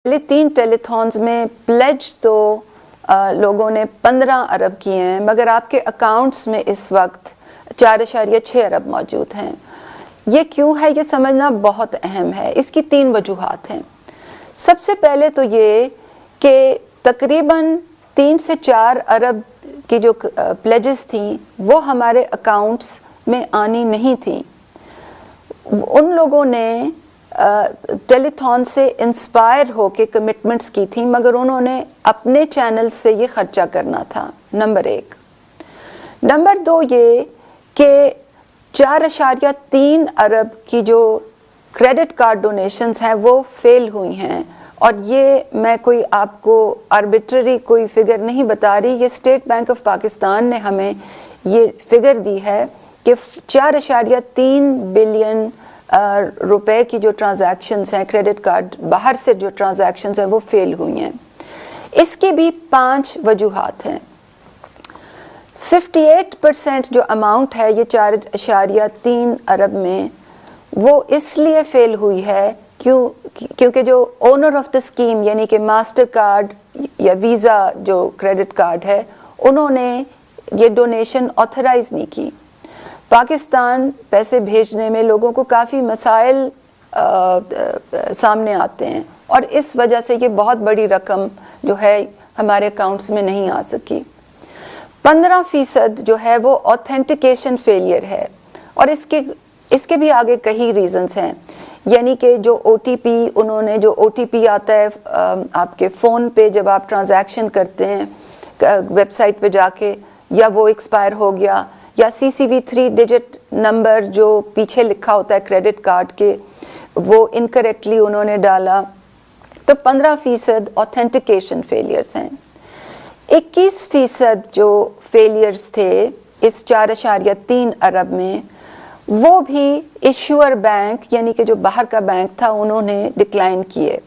पहले 3 टेलीथॉन्स में प्लेज तो लोगों ने 15 अरब किए हैं, मगर आपके अकाउंट्स में इस वक्त 4.6 अरब मौजूद हैं। ये क्यों है, ये समझना बहुत अहम है। इसकी 3 वजूहात हैं। सबसे पहले तो ये कि तकरीबन 3 से 4 अरब की जो प्लेजेस थी वो हमारे अकाउंट्स में आनी नहीं थी। उन लोगों ने टेलीथॉन से इंस्पायर होके कमिटमेंट्स की थी, मगर उन्होंने अपने चैनल से ये खर्चा करना था, नंबर 1। नंबर 2 ये कि 4.3 अरब की जो क्रेडिट कार्ड डोनेशंस हैं वो फेल हुई हैं, और ये मैं कोई आपको आर्बिट्ररी कोई फिगर नहीं बता रही, ये स्टेट बैंक ऑफ पाकिस्तान ने हमें ये फिगर दी है कि 4.3 बिलियन रुपए की जो ट्रांजैक्शंस हैं, क्रेडिट कार्ड बाहर से जो ट्रांजैक्शंस हैं वो फेल हुई हैं। इसकी भी 5 वजूहात हैं। 58% जो अमाउंट है ये 4.3 अरब में, वो इसलिए फेल हुई है क्योंकि जो ओनर ऑफ द स्कीम यानी कि मास्टर कार्ड या वीज़ा जो क्रेडिट कार्ड है, उन्होंने ये डोनेशन ऑथराइज नहीं की। पाकिस्तान पैसे भेजने में लोगों को काफ़ी मसाइल सामने आते हैं, और इस वजह से ये बहुत बड़ी रकम जो है हमारे अकाउंट्स में नहीं आ सकी। 15% जो है वो ऑथेंटिकेशन फेलियर है, और इसके भी आगे कई रीजंस हैं। यानी कि जो OTP, उन्होंने जो OTP आता है आपके फ़ोन पे जब आप ट्रांजैक्शन करते हैं वेबसाइट पे जाके, या वो एक्सपायर हो गया, या CCV 3 डिजिट नंबर जो पीछे लिखा होता है क्रेडिट कार्ड के, वो इनकरेक्टली उन्होंने डाला। तो 15% ऑथेंटिकेशन फेलियर्स हैं। 21% जो फेलियर्स थे इस 4.3 अरब में, वो भी इश्यूअर बैंक यानी कि जो बाहर का बैंक था उन्होंने डिक्लाइन किए।